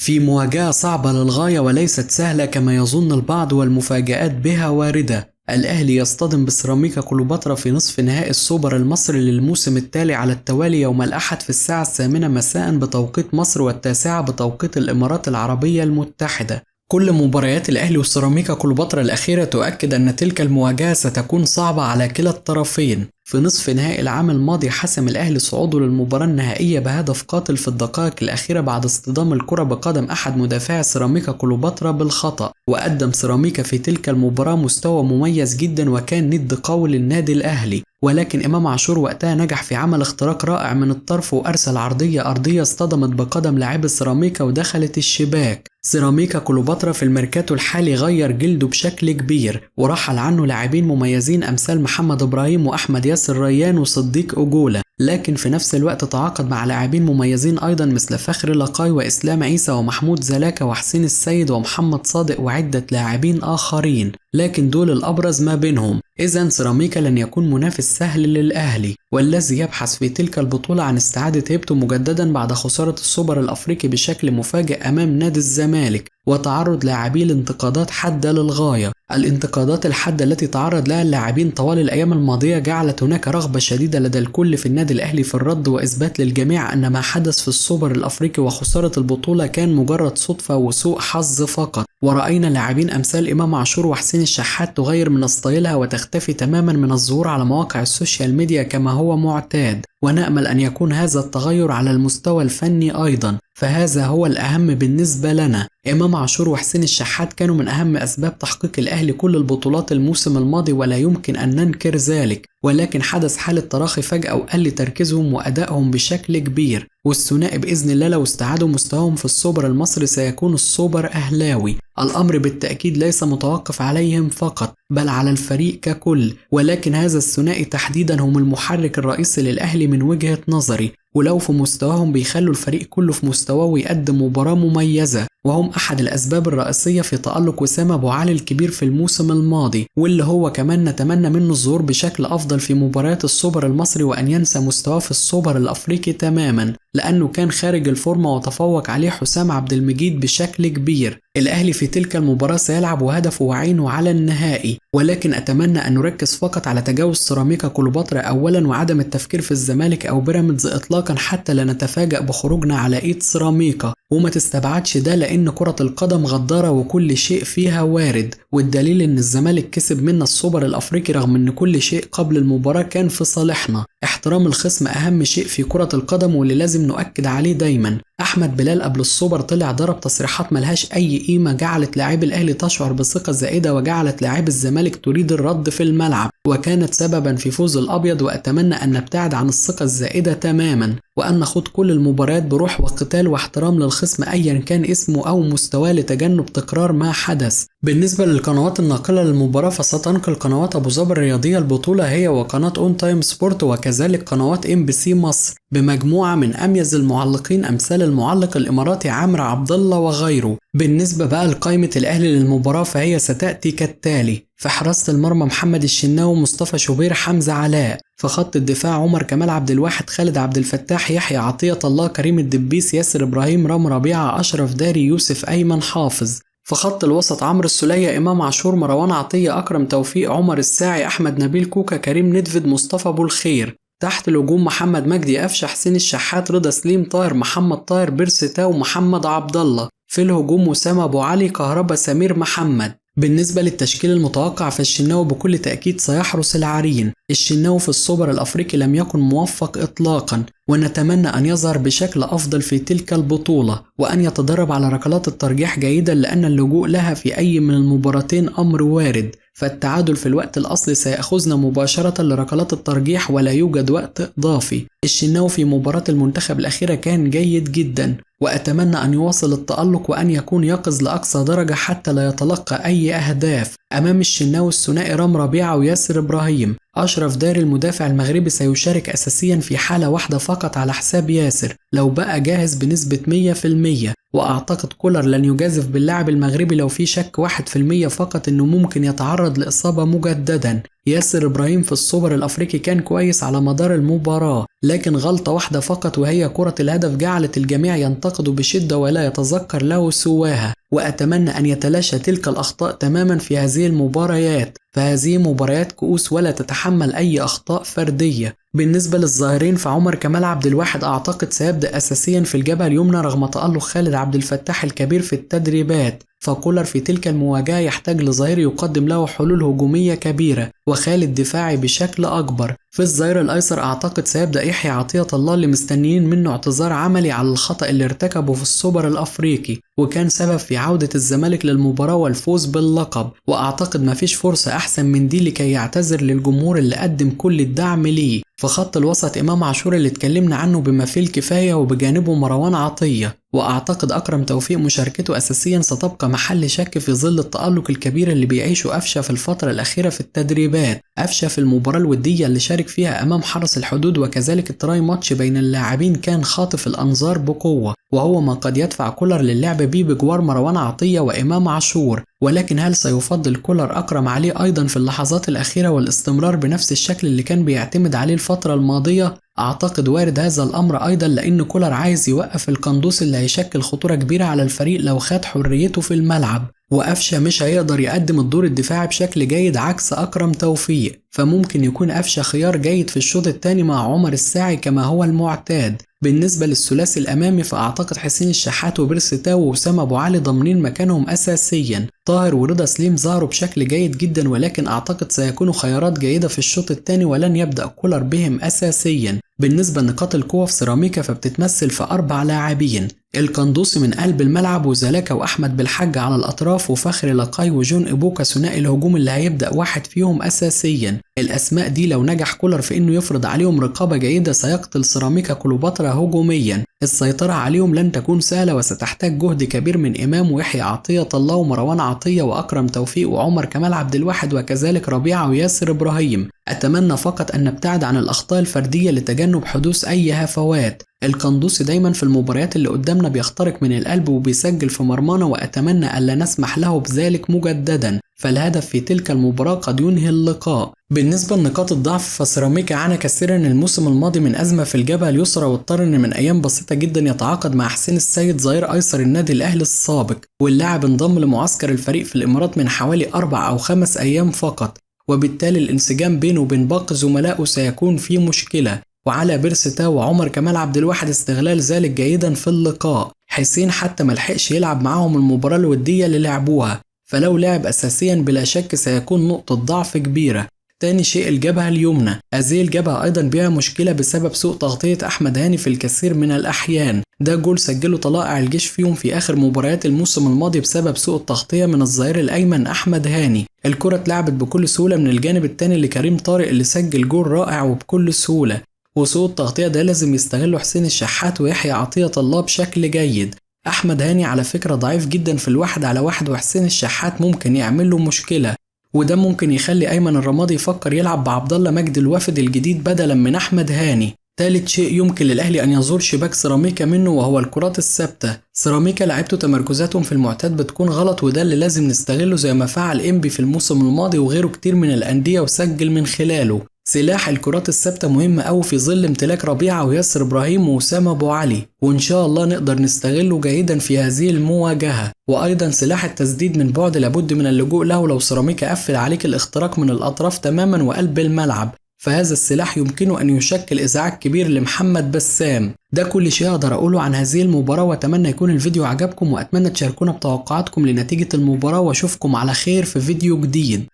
في مواجهة صعبة للغاية وليست سهلة كما يظن البعض والمفاجآت بها واردة. الأهلي يصطدم بسيراميكا كليوباترا في نصف نهائي السوبر المصري للموسم التالي على التوالي يوم الأحد في الساعة 8 مساء بتوقيت مصر والتاسعة بتوقيت الإمارات العربية المتحدة. كل مباريات الأهلي وسيراميكا كليوباترا الأخيرة تؤكد أن تلك المواجهة ستكون صعبة على كلا الطرفين. في نصف نهائي العام الماضي حسم الأهلي صعوده للمباراة النهائية بهدف قاتل في الدقائق الأخيرة بعد اصطدام الكرة بقدم أحد مدافعي سيراميكا كليوباترا بالخطأ، وقدم سيراميكا في تلك المباراة مستوى مميز جدا وكان ند قوي للنادي الأهلي، ولكن إمام عاشور وقتها نجح في عمل اختراق رائع من الطرف وأرسل عرضية أرضية اصطدمت بقدم لاعب سيراميكا ودخلت الشباك. سيراميكا كليوباترا في الميركاتو الحالي غير جلده بشكل كبير ورحل عنه لاعبين مميزين أمثال محمد إبراهيم وأحمد ياسر ريان وصديق أجولة، لكن في نفس الوقت تعاقد مع لاعبين مميزين أيضا مثل فخري لقاي وإسلام عيسى ومحمود زلاكا وحسين السيد ومحمد صادق وعدة لاعبين آخرين، لكن دول الأبرز ما بينهم. إذن سيراميكا لن يكون منافس سهل للأهلي، والذي يبحث في تلك البطولة عن استعادة هيبته مجددا بعد خسارة السوبر الأفريقي بشكل مفاجئ أمام نادي الزمالك وتعرض لاعبيه لانتقادات حادة للغاية. الانتقادات الحادة التي تعرض لها اللاعبين طوال الأيام الماضية جعلت هناك رغبة شديدة لدى الكل في النادي الأهلي في الرد وإثبات للجميع أن ما حدث في السوبر الأفريقي وخسارة البطولة كان مجرد صدفة وسوء حظ فقط. ورأينا لاعبين أمثال إمام عاشور وحسين الشحات تغير من ستايلها وتختفي تماما من الظهور على مواقع السوشيال ميديا كما هو معتاد، ونأمل أن يكون هذا التغير على المستوى الفني أيضا، فهذا هو الأهم بالنسبة لنا. إمام عاشور وحسين الشحات كانوا من أهم أسباب تحقيق الأهلي كل البطولات الموسم الماضي ولا يمكن أن ننكر ذلك، ولكن حدث حالة تراخي فجأة وقل تركيزهم وأدائهم بشكل كبير، والثنائي بإذن الله لو استعادوا مستواهم في السوبر المصري سيكون السوبر أهلاوي. الأمر بالتأكيد ليس متوقف عليهم فقط بل على الفريق ككل، ولكن هذا الثنائي تحديدا هم المحرك الرئيسي للأهلي من وجهة نظري، ولو في مستواهم بيخلوا الفريق كله في مستواه ويقدم مباراة مميزة، وهم أحد الأسباب الرئيسية في تألق وسام أبو علي الكبير في الموسم الماضي، واللي هو كمان نتمنى منه الظهور بشكل أفضل في مباريات السوبر المصري وأن ينسى مستواه في السوبر الأفريقي تماما لأنه كان خارج الفورمة وتفوق عليه حسام عبد المجيد بشكل كبير. الأهلي في تلك المباراة سيلعب وهدفه وعينه على النهائي، ولكن أتمنى أن نركز فقط على تجاوز سيراميكا كليوباترا أولا وعدم التفكير في الزمالك أو بيراميدز إطلاقا حتى لا نتفاجأ بخروجنا على إيد سيراميكا، وما تستبعدش ده لأن كرة القدم غدارة وكل شيء فيها وارد، والدليل أن الزمالك كسب منا السوبر الأفريقي رغم أن كل شيء قبل المباراة كان في صالحنا. احترام الخصم أهم شيء في كرة القدم واللي لازم نؤكد عليه دايما. أحمد بلال قبل السوبر طلع ضرب تصريحات ملهاش أي قيمة جعلت لاعبي الأهلي تشعر بثقة زائدة وجعلت لاعبي الزمالك تريد الرد في الملعب، وكانت سببا في فوز الأبيض، وأتمنى أن نبتعد عن الثقة الزائدة تماما وأن نخوض كل المباريات بروح وقتال واحترام للخصم أيا كان اسمه أو مستواه لتجنب تكرار ما حدث. بالنسبة للقنوات الناقلة للمباراة فستنقل قنوات أبو ظبي الرياضية البطولة هي وقناة أون تايم سبورت وكذلك قنوات MBC مصر بمجموعة من أميز المعلقين أمثال المعلق الإماراتي عامر عبد الله وغيره. بالنسبة بقى لقائمة الأهلي للمباراة فهي ستأتي كالتالي: في حراسة المرمى محمد الشناوي، مصطفى شوبير، حمزة علاء. في خط الدفاع عمر كمال، عبد الواحد، خالد عبد الفتاح، يحيى عطية الله، كريم الدبيس، ياسر إبراهيم، رام ربيعة، أشرف داري، يوسف أيمن، حافظ. في خط الوسط عمرو السولية، إمام عاشور، مروان عطية، أكرم توفيق، عمر الساعي، أحمد نبيل كوكا، كريم ندفد، مصطفى أبو الخير. تحت الهجوم محمد مجدي قفشه، حسين الشحات، رضا سليم، طاهر محمد طاهر، بيرسي تاو، محمد عبد الله. في الهجوم وسام أبو علي، كهربا، سمير محمد. بالنسبة للتشكيل المتوقع فالشناوي بكل تأكيد سيحرس العرين. الشناوي في السوبر الأفريقي لم يكن موفق إطلاقا، ونتمنى أن يظهر بشكل أفضل في تلك البطولة وأن يتدرب على ركلات الترجيح جيدا لأن اللجوء لها في أي من المباراتين أمر وارد، فالتعادل في الوقت الأصلي سيأخذنا مباشرة لركلات الترجيح ولا يوجد وقت إضافي. الشناوي في مباراة المنتخب الأخيرة كان جيد جدا وأتمنى أن يواصل التألق وأن يكون يقظ لأقصى درجة حتى لا يتلقى أي أهداف. أمام الشناوي الثنائي رام ربيعة وياسر إبراهيم. أشرف داري المدافع المغربي سيشارك أساسيا في حالة واحدة فقط على حساب ياسر لو بقى جاهز بنسبة 100%، وأعتقد كولر لن يجازف باللاعب المغربي لو في شك 1% فقط إنه ممكن يتعرض لإصابة مجددا. ياسر إبراهيم في السوبر الأفريقي كان كويس على مدار المباراة، لكن غلطة واحدة فقط وهي كرة الهدف جعلت الجميع ينتقده بشدة ولا يتذكر له سواها، وأتمنى أن يتلاشى تلك الأخطاء تماما في هذه المباريات، فهذه مباريات كؤوس ولا تتحمل أي أخطاء فردية. بالنسبة للظاهرين فعمر كمال عبد الواحد أعتقد سيبدأ أساسيا في الجبهة اليمنى رغم تألق خالد عبد الفتاح الكبير في التدريبات، فكولر في تلك المواجهة يحتاج لظهير يقدم له حلول هجومية كبيرة وخالد دفاعي بشكل أكبر. في الظهير الأيسر أعتقد سيبدأ يحيى عطية الله اللي مستنيين منه اعتذار عملي على الخطأ اللي ارتكبه في السوبر الأفريقي وكان سبب في عودة الزمالك للمباراة والفوز باللقب، وأعتقد مفيش فرصة أحسن من دي لكي يعتذر للجمهور اللي قدم كل الدعم ليه. في خط الوسط إمام عاشور اللي اتكلمنا عنه بما فيه الكفاية وبجانبه مروان عطية، وأعتقد أكرم توفيق مشاركته أساسيا ستبقى محل شك في ظل التألق الكبير اللي بيعيشه قفشة في الفترة الأخيرة في التدريبات. قفشة في المباراة الودية اللي شارك فيها أمام حرس الحدود وكذلك التراي ماتش بين اللاعبين كان خاطف الأنظار بقوة، وهو ما قد يدفع كولر للعب بيه بجوار مروان عطية وإمام عاشور، ولكن هل سيفضل كولر أكرم عليه أيضا في اللحظات الأخيرة والاستمرار بنفس الشكل اللي كان بيعتمد عليه الفترة الماضية؟ أعتقد وارد هذا الأمر أيضا، لأن كولر عايز يوقف القندوسي اللي هيشكل خطورة كبيرة على الفريق لو خد حريته في الملعب، وقفشة مش هيقدر يقدم الدور الدفاعي بشكل جيد عكس أكرم توفيق، فممكن يكون قفشة خيار جيد في الشوط الثاني مع عمر الساعي كما هو المعتاد. بالنسبة للثلاثي الأمامي فأعتقد حسين الشحات وبيرسي تاو وأسامة أبو علي ضامنين مكانهم أساسيا. طاهر ورضا سليم ظهروا بشكل جيد جدا ولكن أعتقد سيكونوا خيارات جيدة في الشوط الثاني ولن يبدأ كولر بهم أساسيا. بالنسبة لنقاط القوة في سيراميكا فبتتمثل في 4 لاعبين: القندوسي من قلب الملعب وزلاكا وأحمد بالحج على الأطراف وفخري لقاي وجون إبوكا ثنائي الهجوم اللي هيبدأ واحد فيهم أساسيا. الأسماء دي لو نجح كولر في إنه يفرض عليهم رقابة جيدة سيقتل سيراميكا كليوباترا هجوميا. السيطرة عليهم لن تكون سهلة وستحتاج جهد كبير من إمام ويحيى عطية الله ومروان عطية وأكرم توفيق وعمر كمال عبد الواحد وكذلك ربيعة وياسر إبراهيم. أتمنى فقط أن نبتعد عن الأخطاء الفردية لتجنب حدوث أي هفوات. القندوسي دايما في المباريات اللي قدامنا بيخترق من القلب وبيسجل في مرمانا وأتمنى ألا نسمح له بذلك مجددا، فالهدف في تلك المباراة قد ينهي اللقاء. بالنسبة لنقاط الضعف فسيراميكا عانى كثيرا الموسم الماضي من أزمة في الجبهة اليسرى، واضطر إن من أيام بسيطة جدا يتعاقد مع حسين السيد ظهير أيسر النادي الأهلي السابق، واللاعب انضم لمعسكر الفريق في الإمارات من حوالي 4 أو 5 أيام فقط، وبالتالي الانسجام بينه وبين باقي زملائه سيكون فيه مشكلة. وعلى بيرسي تاو وعمر كمال عبد الواحد استغلال ذلك جيدا في اللقاء. حسين حتى ملحقش يلعب معاهم المباراة الودية اللي لعبوها، فلو لعب أساسيا بلا شك سيكون نقطة ضعف كبيرة. تاني شيء الجبهة اليمنى، هذه الجبهة أيضا بها مشكلة بسبب سوء تغطية أحمد هاني في الكثير من الأحيان، ده جول سجله طلائع الجيش فيهم في آخر مباريات الموسم الماضي بسبب سوء التغطية من الظهير الأيمن أحمد هاني. الكرة اتلعبت بكل سهولة من الجانب التاني لكريم طارق اللي سجل جول رائع وبكل سهولة، وسوء التغطية ده لازم يستغله حسين الشحات ويحيى عطية الله بشكل جيد. أحمد هاني على فكرة ضعيف جدا في الواحد على واحد، وحسين الشحات ممكن يعمل له مشكلة، وده ممكن يخلي أيمن الرمادي يفكر يلعب بعبد الله مجدي الوافد الجديد بدلا من أحمد هاني. ثالث شيء يمكن للأهلي أن يزور شباك سيراميكا منه وهو الكرات الثابتة. سيراميكا لعبته تمركزاتهم في المعتاد بتكون غلط، وده اللي لازم نستغله زي ما فعل إنبي في الموسم الماضي وغيره كتير من الأندية وسجل من خلاله. سلاح الكرات الثابتة مهم أوي في ظل امتلاك ربيعة وياسر إبراهيم وأسامة أبو علي، وإن شاء الله نقدر نستغله جيدا في هذه المواجهة. وأيضا سلاح التسديد من بعد لابد من اللجوء له لو سيراميكا قفل عليك الاختراق من الأطراف تماما وقلب الملعب، فهذا السلاح يمكنه أن يشكل إزعاج كبير لمحمد بسام. ده كل شيء أقدر أقوله عن هذه المباراة، وأتمنى يكون الفيديو عجبكم، وأتمنى تشاركونا بتوقعاتكم لنتيجة المباراة، وأشوفكم على خير في فيديو جديد.